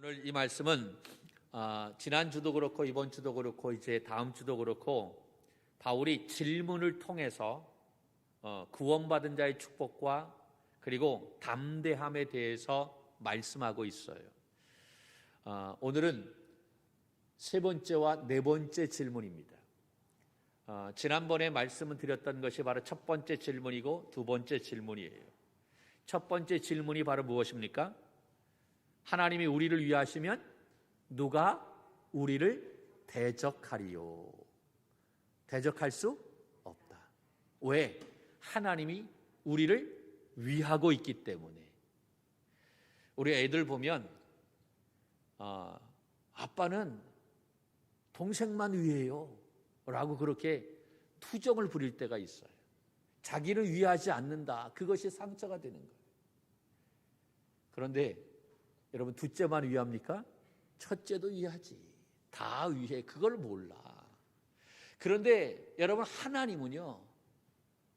오늘 이 말씀은 지난주도 그렇고 이번 주도 그렇고 이제 다음 주도 그렇고 바울이 질문을 통해서 구원받은 자의 축복과 그리고 담대함에 대해서 말씀하고 있어요. 오늘은 세 번째와 네 번째 질문입니다. 지난번에 말씀을 드렸던 것이 바로 첫 번째 질문이고 두 번째 질문이에요. 첫 번째 질문이 바로 무엇입니까? 하나님이 우리를 위하시면 누가 우리를 대적하리요? 대적할 수 없다. 왜? 하나님이 우리를 위하고 있기 때문에. 우리 애들 보면 아빠는 동생만 위해요 라고 그렇게 투정을 부릴 때가 있어요. 자기를 위하지 않는다. 그것이 상처가 되는 거예요. 그런데 여러분, 둘째만 위합니까? 첫째도 위하지. 다 위해. 그걸 몰라. 그런데 여러분, 하나님은요,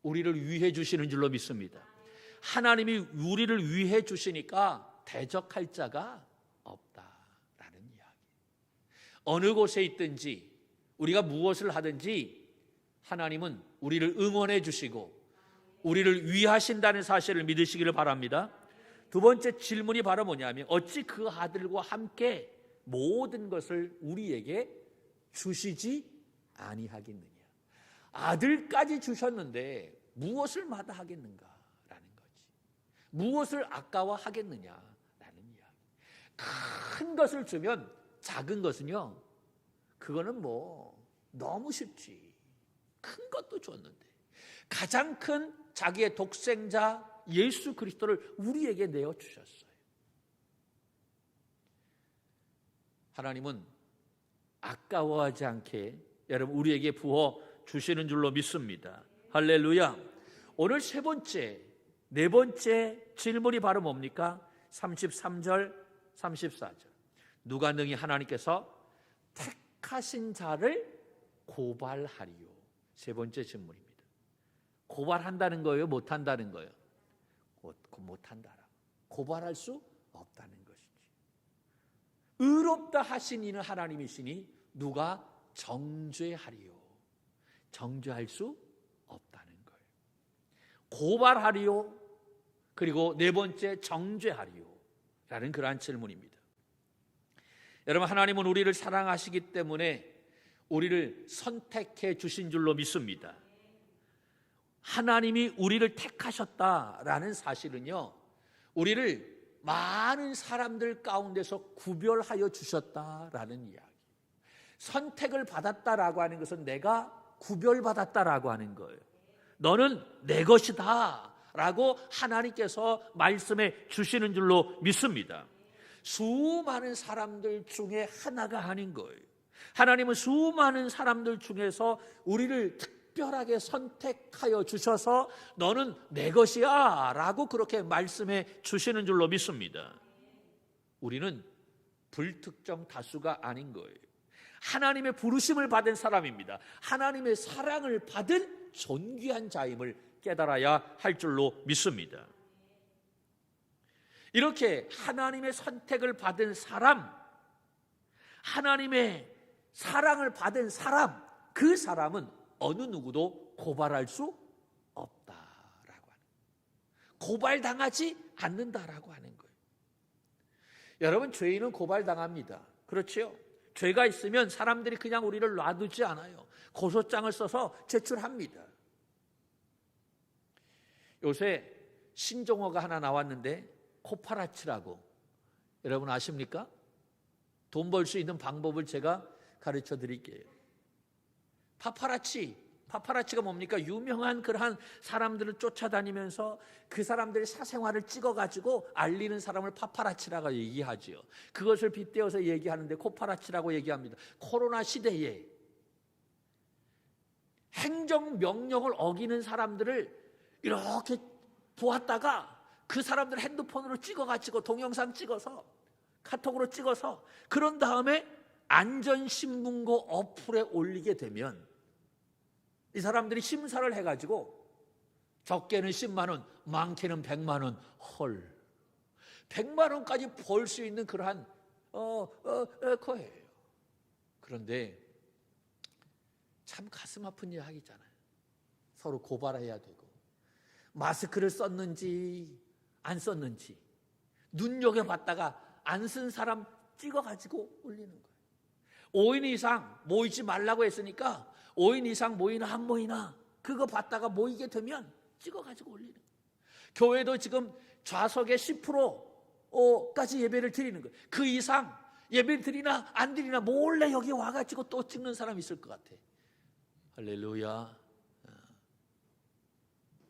우리를 위해 주시는 줄로 믿습니다. 하나님이 우리를 위해 주시니까 대적할 자가 없다라는 이야기. 어느 곳에 있든지 우리가 무엇을 하든지 하나님은 우리를 응원해 주시고 우리를 위하신다는 사실을 믿으시기를 바랍니다. 두 번째 질문이 바로 뭐냐면, 어찌 그 아들과 함께 모든 것을 우리에게 주시지 아니하겠느냐. 아들까지 주셨는데 무엇을 마다하겠는가라는 거지. 무엇을 아까워하겠느냐라는 이야기. 큰 것을 주면 작은 것은요, 그거는 너무 쉽지. 큰 것도 줬는데 가장 큰 자기의 독생자 예수 그리스도를 우리에게 내어주셨어요. 하나님은 아까워하지 않게 여러분 우리에게 부어 주시는 줄로 믿습니다. 할렐루야. 오늘 세 번째, 네 번째 질문이 바로 뭡니까? 33절, 34절. 누가 능히 하나님께서 택하신 자를 고발하리요? 세 번째 질문입니다. 고발한다는 거예요? 못한다는 거예요? 못한다. 고발할 수 없다는 것이지. 의롭다 하신 이는 하나님이시니 누가 정죄하리요? 정죄할 수 없다는 거예요. 고발하리요? 그리고 네 번째, 정죄하리요? 라는 그러한 질문입니다. 여러분, 하나님은 우리를 사랑하시기 때문에 우리를 선택해 주신 줄로 믿습니다. 하나님이 우리를 택하셨다라는 사실은요, 우리를 많은 사람들 가운데서 구별하여 주셨다라는 이야기. 선택을 받았다라고 하는 것은 내가 구별받았다라고 하는 거예요. 너는 내 것이다 라고 하나님께서 말씀해 주시는 줄로 믿습니다. 수많은 사람들 중에 하나가 아닌 거예요. 하나님은 수많은 사람들 중에서 우리를 특별하게 선택하여 주셔서 너는 내 것이야 라고 그렇게 말씀해 주시는 줄로 믿습니다. 우리는 불특정 다수가 아닌 거예요. 하나님의 부르심을 받은 사람입니다. 하나님의 사랑을 받은 존귀한 자임을 깨달아야 할 줄로 믿습니다. 이렇게 하나님의 선택을 받은 사람, 하나님의 사랑을 받은 사람, 그 사람은 어느 누구도 고발할 수 없다라고 하는 거예요. 고발당하지 않는다라고 하는 거예요. 여러분, 죄인은 고발당합니다. 그렇지요? 죄가 있으면 사람들이 그냥 우리를 놔두지 않아요. 고소장을 써서 제출합니다. 요새 신종어가 하나 나왔는데 코파라치라고, 여러분 아십니까? 돈 벌 수 있는 방법을 제가 가르쳐 드릴게요. 파파라치가 뭡니까? 유명한 그러한 사람들을 쫓아다니면서 그 사람들의 사생활을 찍어가지고 알리는 사람을 파파라치라고 얘기하지요. 그것을 빗대어서 얘기하는데 코파라치라고 얘기합니다. 코로나 시대에 행정명령을 어기는 사람들을 이렇게 보았다가 그 사람들 핸드폰으로 찍어가지고 동영상 찍어서 카톡으로 찍어서 그런 다음에 안전신문고 어플에 올리게 되면 이 사람들이 심사를 해가지고 적게는 10만 원, 많게는 100만 원, 헐, 100만 원까지 벌 수 있는 그러한 거예요. 그런데 참 가슴 아픈 이야기잖아요. 서로 고발해야 되고, 마스크를 썼는지 안 썼는지 눈여겨봤다가 안 쓴 사람 찍어가지고 올리는 거예요. 5인 이상 모이지 말라고 했으니까 5인 이상 모이나 안 모이나 그거 봤다가 모이게 되면 찍어가지고 올리는 거예요. 교회도 지금 좌석의 10%까지 예배를 드리는 거예요. 그 이상 예배를 드리나 안 드리나 몰래 여기 와가지고 또 찍는 사람 있을 것 같아. 할렐루야.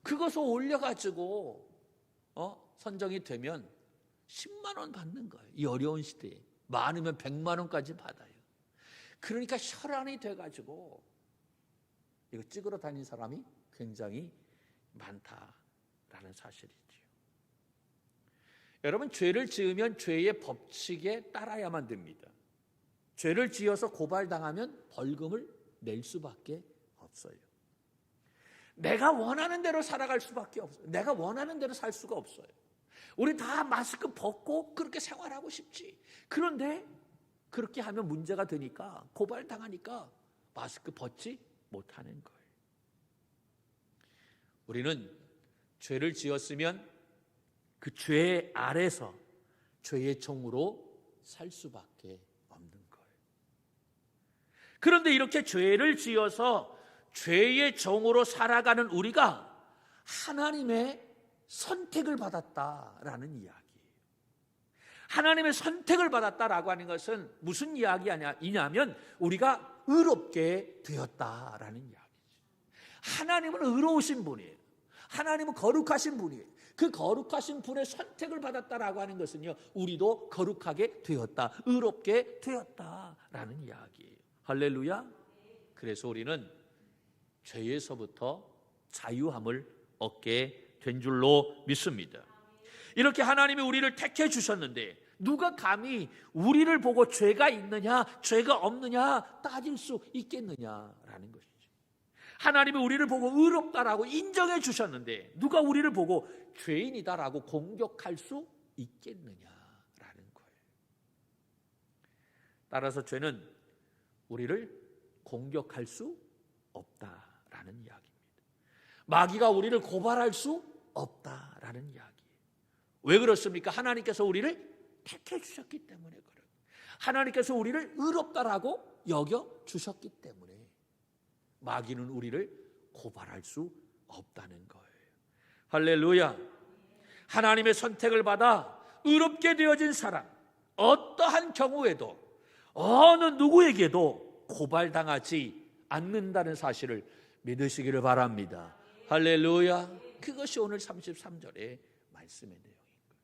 그것을 올려가지고 선정이 되면 10만 원 받는 거예요. 이 어려운 시대에 많으면 100만 원까지 받아요. 그러니까 혈안이 돼가지고 이거 찍으러 다니는 사람이 굉장히 많다라는 사실이죠. 여러분, 죄를 지으면 죄의 법칙에 따라야만 됩니다. 죄를 지어서 고발당하면 벌금을 낼 수밖에 없어요. 내가 원하는 대로 살아갈 수밖에 없어요. 내가 원하는 대로 살 수가 없어요. 우리 다 마스크 벗고 그렇게 생활하고 싶지. 그런데 그렇게 하면 문제가 되니까, 고발당하니까 마스크 벗지 못하는 거예요. 우리는 죄를 지었으면 그 죄 아래서 죄의 종으로 살 수밖에 없는 거예요. 그런데 이렇게 죄를 지어서 죄의 종으로 살아가는 우리가 하나님의 선택을 받았다라는 이야기예요. 하나님의 선택을 받았다라고 하는 것은 무슨 이야기냐면 우리가 의롭게 되었다라는 이야기죠. 하나님은 의로우신 분이에요. 하나님은 거룩하신 분이에요. 그 거룩하신 분의 선택을 받았다라고 하는 것은요, 우리도 거룩하게 되었다, 의롭게 되었다라는 이야기예요. 할렐루야. 그래서 우리는 죄에서부터 자유함을 얻게 된 줄로 믿습니다. 이렇게 하나님이 우리를 택해 주셨는데 누가 감히 우리를 보고 죄가 있느냐 죄가 없느냐 따질 수 있겠느냐라는 것이죠. 하나님이 우리를 보고 의롭다라고 인정해 주셨는데 누가 우리를 보고 죄인이다라고 공격할 수 있겠느냐라는 거예요. 따라서 죄는 우리를 공격할 수 없다라는 이야기입니다. 마귀가 우리를 고발할 수 없다라는 이야기예요. 왜 그렇습니까? 하나님께서 우리를 택해 주셨기 때문에 그래요. 하나님께서 우리를 의롭다라고 여겨 주셨기 때문에 마귀는 우리를 고발할 수 없다는 거예요. 할렐루야. 하나님의 선택을 받아 의롭게 되어진 사람, 어떠한 경우에도 어느 누구에게도 고발당하지 않는다는 사실을 믿으시기를 바랍니다. 할렐루야. 그것이 오늘 33절의 말씀의 내용인 거예요.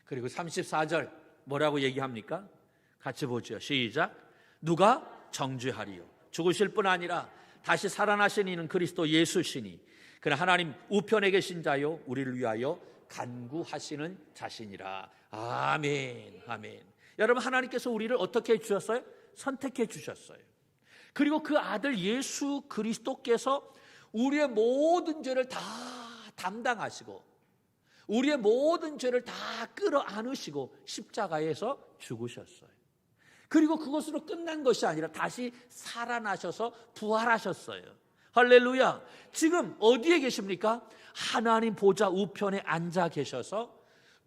그리고 34절 뭐라고 얘기합니까? 같이 보죠. 시작. 누가 정죄하리요. 죽으실 뿐 아니라 다시 살아나신 이는 그리스도 예수시니 그는 하나님 우편에 계신 자요 우리를 위하여 간구하시는 자신이라. 아멘. 아멘. 여러분, 하나님께서 우리를 어떻게 해주셨어요? 선택해 주셨어요. 그리고 그 아들 예수 그리스도께서 우리의 모든 죄를 다 담당하시고 우리의 모든 죄를 다 끌어안으시고 십자가에서 죽으셨어요. 그리고 그것으로 끝난 것이 아니라 다시 살아나셔서 부활하셨어요. 할렐루야. 지금 어디에 계십니까? 하나님 보좌 우편에 앉아 계셔서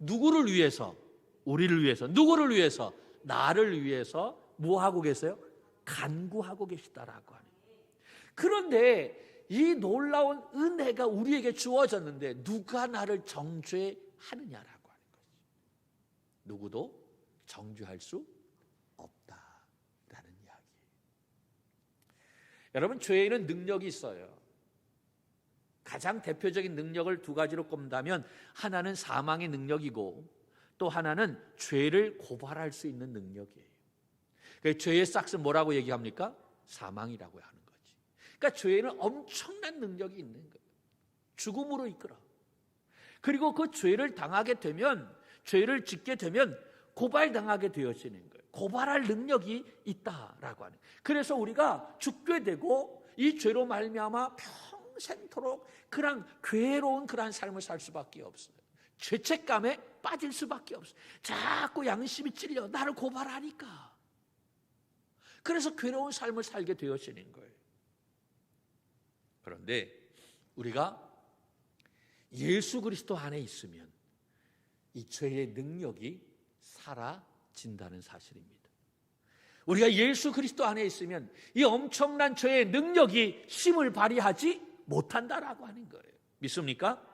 누구를 위해서? 우리를 위해서. 누구를 위해서? 나를 위해서 뭐 하고 계세요? 간구하고 계시다라고 하는. 그런데 이 놀라운 은혜가 우리에게 주어졌는데 누가 나를 정죄하느냐라고 하는 거죠. 누구도 정죄할 수 없다라는 이야기예요. 여러분, 죄에는 능력이 있어요. 가장 대표적인 능력을 두 가지로 꼽는다면 하나는 사망의 능력이고 또 하나는 죄를 고발할 수 있는 능력이에요. 죄의 싹은 뭐라고 얘기합니까? 사망이라고 하는 거지. 그러니까 죄에는 엄청난 능력이 있는 거예요. 죽음으로 이끌어. 그리고 그 죄를 당하게 되면, 죄를 짓게 되면 고발당하게 되어지는 거예요. 고발할 능력이 있다라고 하는. 그래서 우리가 죽게 되고 이 죄로 말미암아 평생토록 그런 괴로운 그런 삶을 살 수밖에 없어요. 죄책감에 빠질 수밖에 없어요. 자꾸 양심이 찔려 나를 고발하니까. 그래서 괴로운 삶을 살게 되어지는 거예요. 그런데 우리가 예수 그리스도 안에 있으면 이 죄의 능력이 사라진다는 사실입니다. 우리가 예수 그리스도 안에 있으면 이 엄청난 죄의 능력이 힘을 발휘하지 못한다라고 하는 거예요. 믿습니까?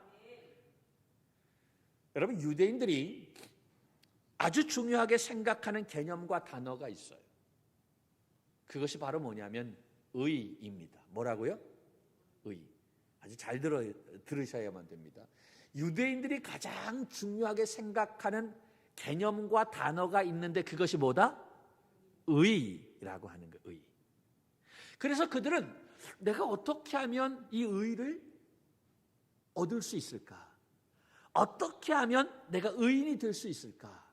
여러분, 유대인들이 아주 중요하게 생각하는 개념과 단어가 있어요. 그것이 바로 뭐냐면 의입니다. 뭐라고요? 의. 아주 잘 들으셔야만 됩니다. 유대인들이 가장 중요하게 생각하는 개념과 단어가 있는데 그것이 뭐다? 의라고 하는 거예요. 의. 그래서 그들은 내가 어떻게 하면 이 의를 얻을 수 있을까? 어떻게 하면 내가 의인이 될 수 있을까?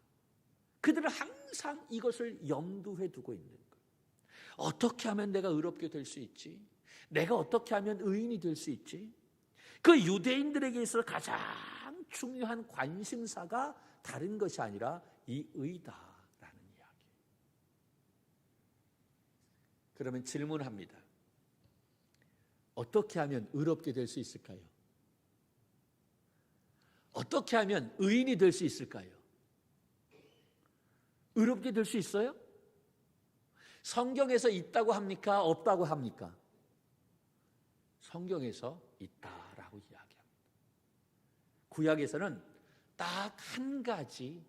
그들은 항상 이것을 염두에 두고 있는 거예요. 어떻게 하면 내가 의롭게 될 수 있지? 내가 어떻게 하면 의인이 될 수 있지? 그 유대인들에게 있어서 가장 중요한 관심사가 다른 것이 아니라 이 의다라는 이야기. 그러면 질문합니다. 어떻게 하면 의롭게 될 수 있을까요? 어떻게 하면 의인이 될 수 있을까요? 의롭게 될 수 있어요? 성경에서 있다고 합니까? 없다고 합니까? 성경에서 있다라고 이야기합니다. 구약에서는 딱 한 가지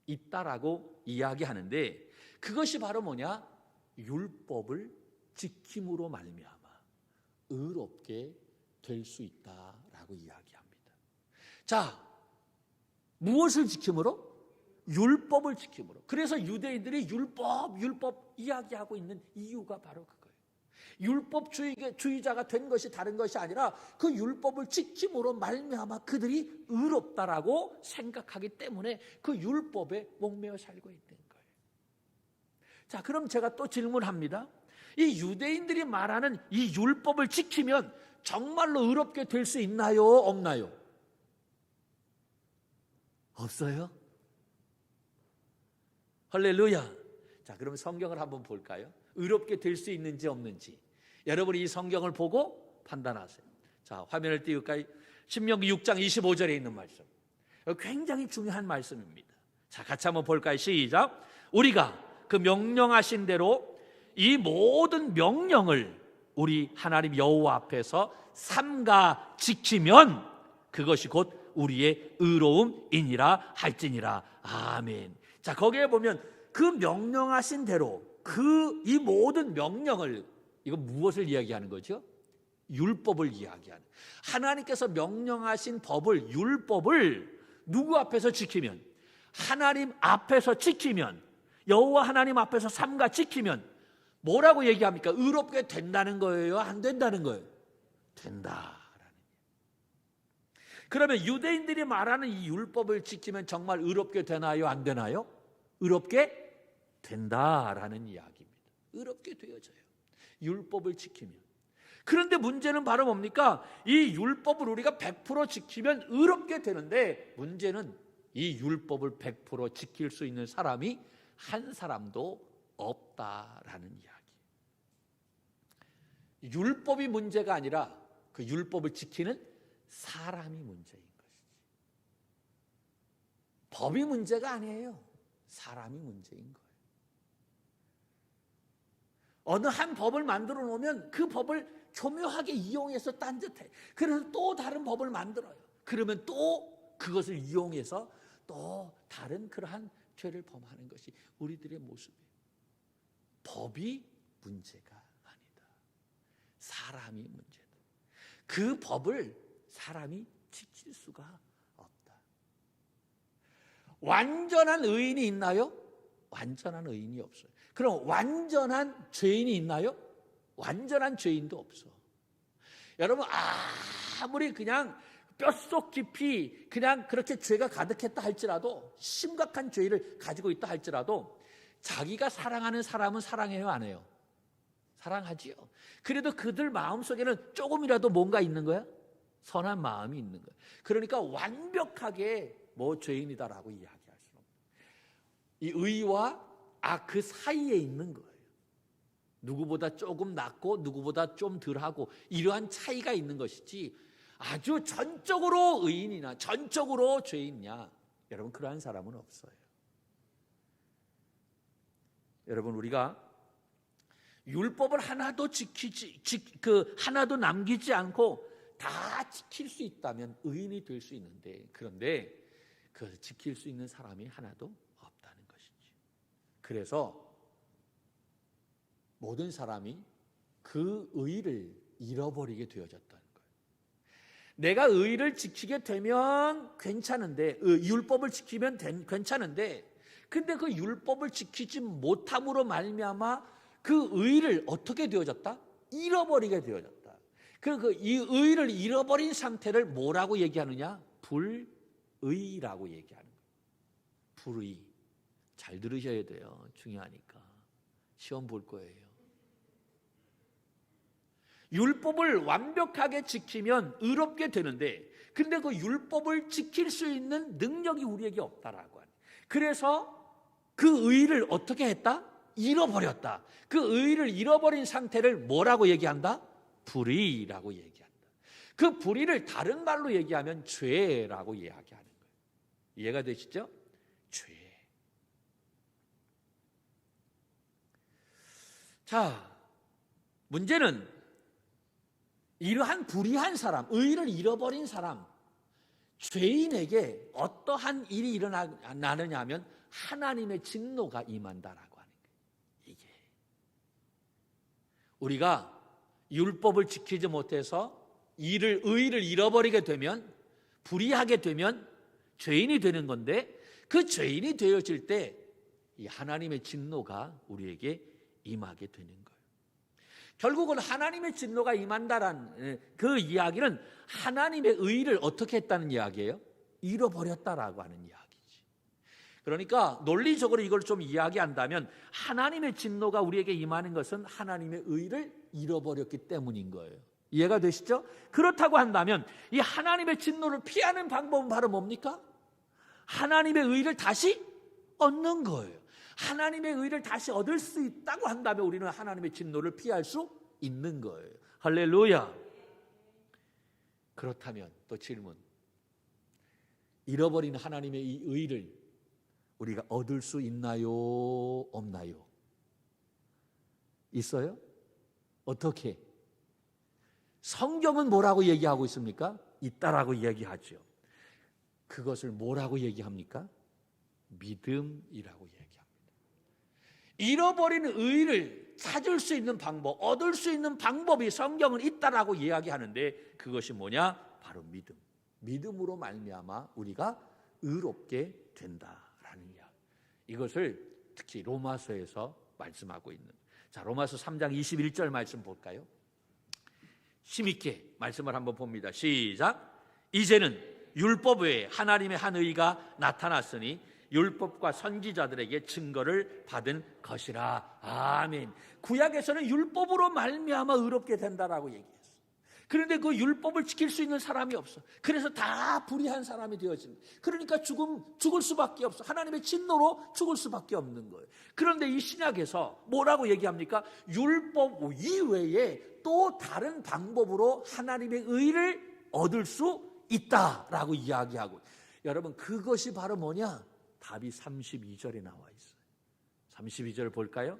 있다라고 이야기하는데 그것이 바로 뭐냐? 율법을 지킴으로 말미암아 의롭게 될 수 있다라고 이야기합니다. 자, 무엇을 지킴으로? 율법을 지킴으로. 그래서 유대인들이 율법 이야기하고 있는 이유가 바로 그거예요. 율법주의자가 된 것이 다른 것이 아니라 그 율법을 지킴으로 말미암아 그들이 의롭다라고 생각하기 때문에 그 율법에 목매어 살고 있는 거예요. 자, 그럼 제가 또 질문합니다. 이 유대인들이 말하는 이 율법을 지키면 정말로 의롭게 될 수 있나요? 없나요? 없어요? 할렐루야. 자, 그럼 성경을 한번 볼까요? 의롭게 될 수 있는지 없는지 여러분이 이 성경을 보고 판단하세요. 자, 화면을 띄울까요? 신명기 6장 25절에 있는 말씀. 굉장히 중요한 말씀입니다. 자, 같이 한번 볼까요? 시작. 우리가 그 명령하신 대로 이 모든 명령을 우리 하나님 여호와 앞에서 삼가 지키면 그것이 곧 우리의 의로움이니라 할지니라. 아멘. 자, 거기에 보면 그 명령하신 대로 이 모든 명령을, 이거 무엇을 이야기하는 거죠? 율법을 이야기하는. 하나님께서 명령하신 법을, 율법을 누구 앞에서 지키면, 하나님 앞에서 지키면, 여호와 하나님 앞에서 삼가 지키면 뭐라고 얘기합니까? 의롭게 된다는 거예요? 안 된다는 거예요? 된다. 그러면 유대인들이 말하는 이 율법을 지키면 정말 의롭게 되나요? 안 되나요? 의롭게 된다라는 이야기입니다. 의롭게 되어져요. 율법을 지키면. 그런데 문제는 바로 뭡니까? 이 율법을 우리가 100% 지키면 의롭게 되는데 문제는 이 율법을 100% 지킬 수 있는 사람이 한 사람도 없다라는 이야기. 율법이 문제가 아니라 그 율법을 지키는 사람이 문제인 것이지. 법이 문제가 아니에요. 사람이 문제인 거예요. 어느 한 법을 만들어 놓으면 그 법을 교묘하게 이용해서 딴짓해. 그래서 또 다른 법을 만들어요. 그러면 또 그것을 이용해서 또 다른 그러한 죄를 범하는 것이 우리들의 모습이에요. 법이 문제가 아니다. 사람이 문제다. 그 법을 사람이 지킬 수가 없다. 완전한 의인이 있나요? 완전한 의인이 없어요. 그럼 완전한 죄인이 있나요? 완전한 죄인도 없어. 여러분, 아무리 그냥 뼛속 깊이 그냥 그렇게 죄가 가득했다 할지라도, 심각한 죄를 가지고 있다 할지라도 자기가 사랑하는 사람은 사랑해요, 안 해요? 사랑하지요. 그래도 그들 마음속에는 조금이라도 뭔가 있는 거야? 선한 마음이 있는 거야. 그러니까 완벽하게 뭐 죄인이다라고 이야기할 수는 없어요. 이 의와 악 그 사이에 있는 거예요. 누구보다 조금 낫고 누구보다 좀 덜하고 이러한 차이가 있는 것이지 아주 전적으로 의인이나 전적으로 죄인이냐, 여러분 그러한 사람은 없어요. 여러분 우리가 율법을 하나도 하나도 남기지 않고 다 지킬 수 있다면 의인이 될 수 있는데, 그런데 그 지킬 수 있는 사람이 하나도 없다는 것이지. 그래서 모든 사람이 그 의를 잃어버리게 되어졌다는 거예요. 내가 의를 지키게 되면 괜찮은데, 율법을 지키면 괜찮은데, 근데 그 율법을 지키지 못함으로 말미암아 그 의를 어떻게 되어졌다? 잃어버리게 되어졌다. 이 의를 잃어버린 상태를 뭐라고 얘기하느냐? 불의라고 얘기하는 거예요. 불의. 잘 들으셔야 돼요. 중요하니까. 시험 볼 거예요. 율법을 완벽하게 지키면 의롭게 되는데, 근데 그 율법을 지킬 수 있는 능력이 우리에게 없다라고 하는. 그래서 그 의를 어떻게 했다? 잃어버렸다. 그 의를 잃어버린 상태를 뭐라고 얘기한다? 불의라고 얘기한다. 그 불의를 다른 말로 얘기하면 죄라고 이야기하는 거예요. 이해가 되시죠? 죄. 자, 문제는 이러한 불의한 사람, 의를 잃어버린 사람, 죄인에게 어떠한 일이 일어나느냐 하면 하나님의 진노가 임한다라고 하는 거예요. 이게 우리가 율법을 지키지 못해서 의를 잃어버리게 되면, 불의하게 되면 죄인이 되는 건데, 그 죄인이 되어질 때 이 하나님의 진노가 우리에게 임하게 되는 거예요. 결국은 하나님의 진노가 임한다라는 그 이야기는 하나님의 의를 어떻게 했다는 이야기예요? 잃어버렸다라고 하는 이야기지. 그러니까 논리적으로 이걸 좀 이야기한다면 하나님의 진노가 우리에게 임하는 것은 하나님의 의를 잃어버렸기 때문인 거예요. 이해가 되시죠? 그렇다고 한다면 이 하나님의 진노를 피하는 방법은 바로 뭡니까? 하나님의 의를 다시 얻는 거예요. 하나님의 의를 다시 얻을 수 있다고 한다면 우리는 하나님의 진노를 피할 수 있는 거예요. 할렐루야. 그렇다면 또 질문, 잃어버린 하나님의 이 의를 우리가 얻을 수 있나요? 없나요? 있어요? 어떻게? 성경은 뭐라고 얘기하고 있습니까? 있다라고 얘기하죠. 그것을 뭐라고 얘기합니까? 믿음이라고 얘기합니다. 잃어버린 의를 찾을 수 있는 방법, 얻을 수 있는 방법이 성경은 있다라고 이야기하는데, 그것이 뭐냐? 바로 믿음. 믿음으로 말미암아 우리가 의롭게 된다라는 이야기. 이것을 특히 로마서에서 말씀하고 있는. 자, 로마서 3장 21절 말씀 볼까요? 힘있게 말씀을 한번 봅니다. 시작. 이제는 율법 외에 하나님의 한 의가 나타났으니 율법과 선지자들에게 증거를 받은 것이라. 아멘. 구약에서는 율법으로 말미암아 의롭게 된다라고 얘기했어. 그런데 그 율법을 지킬 수 있는 사람이 없어. 그래서 다 불의한 사람이 되어집니다. 그러니까 죽을 수밖에 없어. 하나님의 진노로 죽을 수밖에 없는 거예요. 그런데 이 신약에서 뭐라고 얘기합니까? 율법 이외에 또 다른 방법으로 하나님의 의를 얻을 수 있다라고 이야기하고, 여러분 그것이 바로 뭐냐? 답이 32절에 나와 있어요. 32절 볼까요?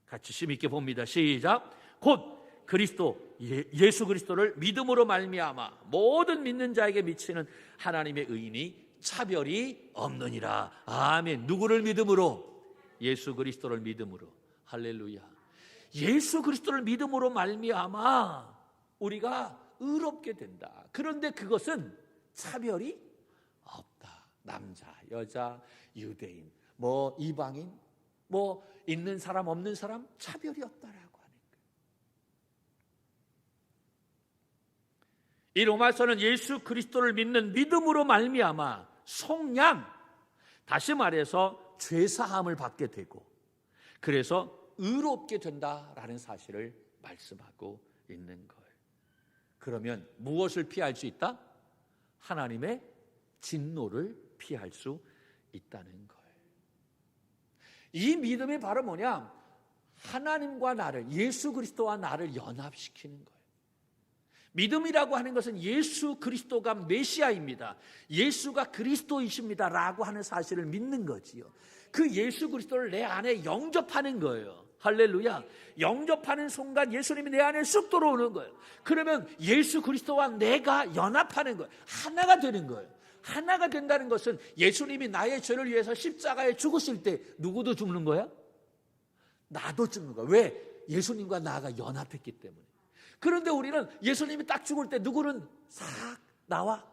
같이 힘있게 봅니다. 시작. 곧 그리스도 예수 그리스도를 믿음으로 말미암아 모든 믿는 자에게 미치는 하나님의 의인이 차별이 없느니라. 아멘. 누구를 믿음으로? 예수 그리스도를 믿음으로. 할렐루야. 예수 그리스도를 믿음으로 말미암아 우리가 의롭게 된다. 그런데 그것은 차별이 없다. 남자, 여자, 유대인, 뭐 이방인, 뭐 있는 사람 없는 사람 차별이 없다라고 하는 거예요. 이 로마서는 예수 그리스도를 믿는 믿음으로 말미암아 속량, 다시 말해서 죄사함을 받게 되고, 그래서 의롭게 된다라는 사실을 말씀하고 있는 거예요. 그러면 무엇을 피할 수 있다? 하나님의 진노를 피할 수 있다는 거예요. 이 믿음이 바로 뭐냐? 하나님과 나를, 예수 그리스도와 나를 연합시키는 거예요. 믿음이라고 하는 것은 예수 그리스도가 메시아입니다, 예수가 그리스도이십니다 라고 하는 사실을 믿는 거지요. 그 예수 그리스도를 내 안에 영접하는 거예요. 할렐루야. 영접하는 순간 예수님이 내 안에 쑥 들어오는 거예요. 그러면 예수 그리스도와 내가 연합하는 거예요. 하나가 되는 거예요. 하나가 된다는 것은 예수님이 나의 죄를 위해서 십자가에 죽으실 때 누구도 죽는 거야? 나도 죽는 거야. 왜? 예수님과 나가 연합했기 때문에. 그런데 우리는 예수님이 딱 죽을 때 누구는 싹 나와.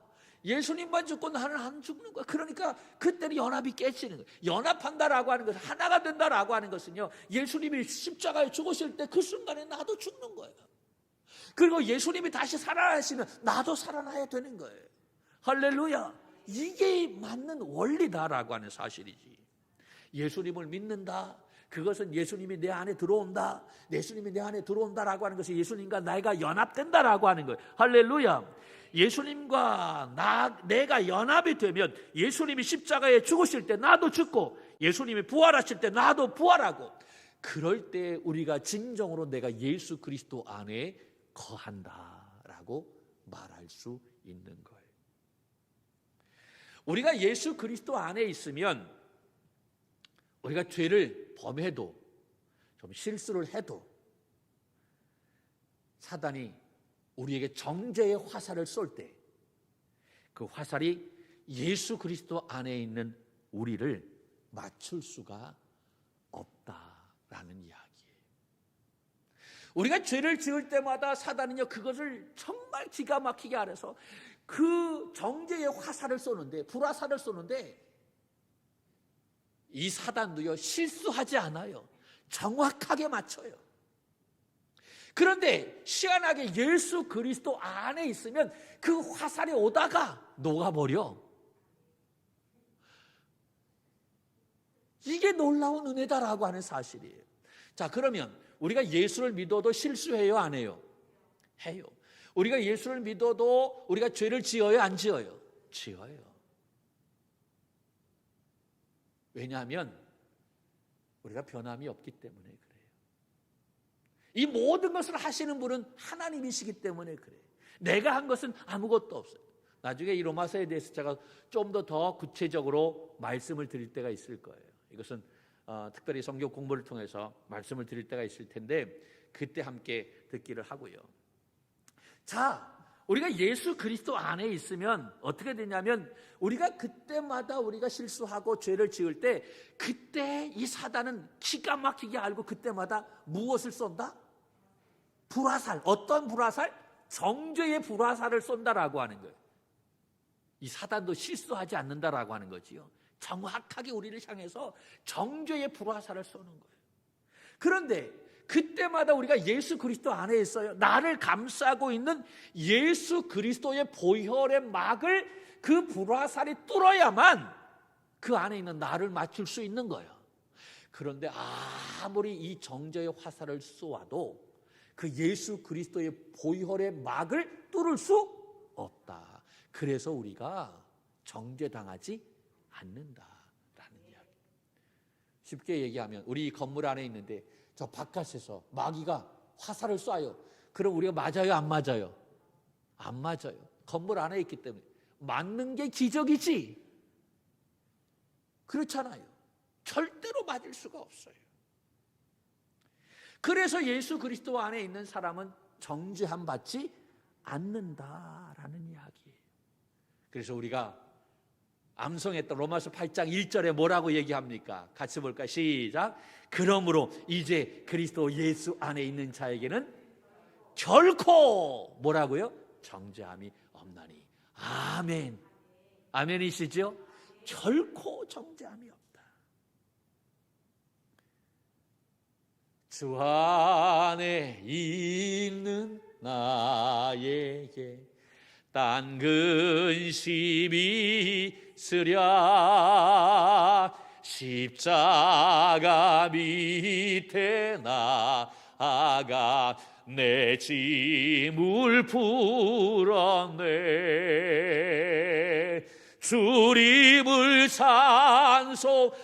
예수님만 죽고 나는 안 죽는 거야. 그러니까 그때는 연합이 깨지는 거예요. 연합한다라고 하는 것은, 하나가 된다라고 하는 것은요, 예수님이 십자가에 죽으실 때 그 순간에 나도 죽는 거예요. 그리고 예수님이 다시 살아나시면 나도 살아나야 되는 거예요. 할렐루야. 이게 맞는 원리다라고 하는 사실이지. 예수님을 믿는다, 그것은 예수님이 내 안에 들어온다, 예수님이 내 안에 들어온다라고 하는 것이 예수님과 내가 연합된다라고 하는 거예요. 할렐루야. 예수님과 내가 연합이 되면 예수님이 십자가에 죽으실 때 나도 죽고, 예수님이 부활하실 때 나도 부활하고, 그럴 때 우리가 진정으로 내가 예수 그리스도 안에 거한다라고 말할 수 있는 거예요. 우리가 예수 그리스도 안에 있으면 우리가 죄를 범해도, 좀 실수를 해도 사단이 우리에게 정죄의 화살을 쏠 때 그 화살이 예수 그리스도 안에 있는 우리를 맞출 수가 없다라는 이야기예요. 우리가 죄를 지을 때마다 사단은요, 그것을 정말 기가 막히게 알아서 그 정죄의 화살을 쏘는데, 불화살을 쏘는데, 이 사단도요, 실수하지 않아요. 정확하게 맞춰요. 그런데 희한하게 예수 그리스도 안에 있으면 그 화살이 오다가 녹아버려. 이게 놀라운 은혜다라고 하는 사실이에요. 자, 그러면 우리가 예수를 믿어도 실수해요, 안 해요? 해요. 우리가 예수를 믿어도 우리가 죄를 지어요, 안 지어요? 지어요. 왜냐하면 우리가 변함이 없기 때문에 그래요. 이 모든 것을 하시는 분은 하나님이시기 때문에 그래요. 내가 한 것은 아무것도 없어요. 나중에 이 로마서에 대해서 제가 좀 더 구체적으로 말씀을 드릴 때가 있을 거예요. 이것은 특별히 성경 공부를 통해서 말씀을 드릴 때가 있을 텐데, 그때 함께 듣기를 하고요. 자, 우리가 예수 그리스도 안에 있으면 어떻게 되냐면, 우리가 그때마다 우리가 실수하고 죄를 지을 때, 그때 이 사단은 기가 막히게 알고 그때마다 무엇을 쏜다? 불화살. 어떤 불화살? 정죄의 불화살을 쏜다라고 하는 거예요. 이 사단도 실수하지 않는다라고 하는 거지요. 정확하게 우리를 향해서 정죄의 불화살을 쏘는 거예요. 그런데 그때마다 우리가 예수 그리스도 안에 있어요. 나를 감싸고 있는 예수 그리스도의 보혈의 막을 그 불화살이 뚫어야만 그 안에 있는 나를 맞출 수 있는 거예요. 그런데 아무리 이 정죄의 화살을 쏘아도 그 예수 그리스도의 보혈의 막을 뚫을 수 없다. 그래서 우리가 정죄당하지 않는다라는 이야기. 쉽게 얘기하면, 우리 건물 안에 있는데 저 바깥에서 마귀가 화살을 쏴요. 그럼 우리가 맞아요, 안 맞아요? 안 맞아요. 건물 안에 있기 때문에. 맞는 게 기적이지, 그렇잖아요. 절대로 맞을 수가 없어요. 그래서 예수 그리스도 안에 있는 사람은 정죄함 받지 않는다라는 이야기예요. 그래서 우리가 암송했던 로마서 8장 1절에 뭐라고 얘기합니까? 같이 볼까요? 시작. 그러므로 이제 그리스도 예수 안에 있는 자에게는 결코 뭐라고요? 정죄함이 없나니. 아멘. 아멘이시죠? 결코 정죄함이 없다. 주 안에 있는 나에게 딴 근심이 있으랴. 십자가 밑에 나아가 내 짐을 풀었네. 주님을 찬송하면서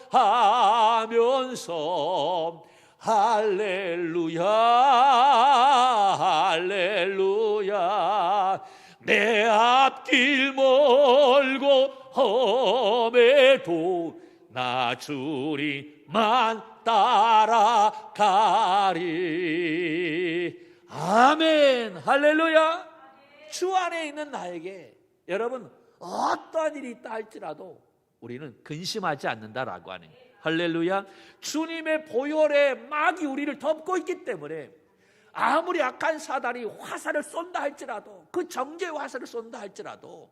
할렐루야 할렐루야 내 앞길 멀고 험해도 나 주님만 따라가리. 아멘 할렐루야. 주 안에 있는 나에게 여러분 어떠한 일이 있다 할지라도 우리는 근심하지 않는다라고 하는 거예요. 할렐루야. 주님의 보혈의 막이 우리를 덮고 있기 때문에 아무리 악한 사단이 화살을 쏜다 할지라도 그 정죄의 화살을 쏜다 할지라도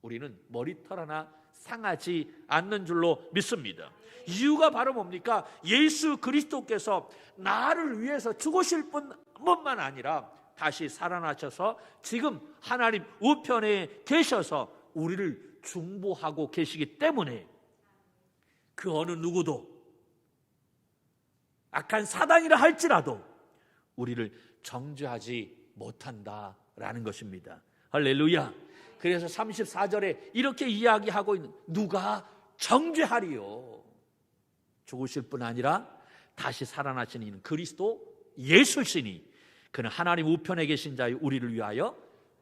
우리는 머리털 하나 상하지 않는 줄로 믿습니다. 이유가 바로 뭡니까? 예수 그리스도께서 나를 위해서 죽으실 뿐만 아니라 다시 살아나셔서 지금 하나님 우편에 계셔서 우리를 중보하고 계시기 때문에 그 어느 누구도 악한 사단이라 할지라도 우리를 정죄하지 못한다라는 것입니다. 할렐루야. 그래서 34절에 이렇게 이야기하고 있는 누가 정죄하리요? 죽으실 뿐 아니라 다시 살아나신 이는 그리스도 예수시니 그는 하나님 우편에 계신 자의 우리를 위하여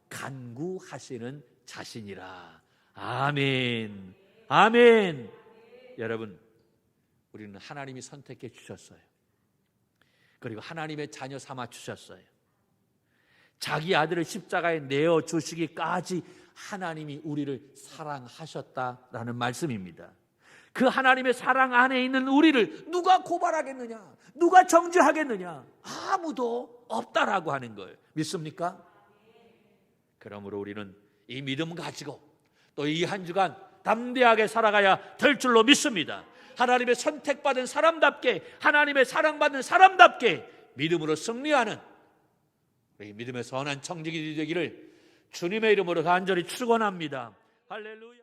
간구하시는 자신이라. 아멘 아멘. 여러분 우리는 하나님이 선택해 주셨어요. 그리고 하나님의 자녀 삼아 주셨어요. 자기 아들을 십자가에 내어 주시기까지 하나님이 우리를 사랑하셨다라는 말씀입니다. 그 하나님의 사랑 안에 있는 우리를 누가 고발하겠느냐? 누가 정죄하겠느냐? 아무도 없다라고 하는 걸 믿습니까? 그러므로 우리는 이 믿음 가지고 또 이 한 주간 담대하게 살아가야 될 줄로 믿습니다. 하나님의 선택받은 사람답게 하나님의 사랑받는 사람답게 믿음으로 승리하는 우리 믿음의 선한 청지기 되기를 주님의 이름으로 간절히 축원합니다. 할렐루야.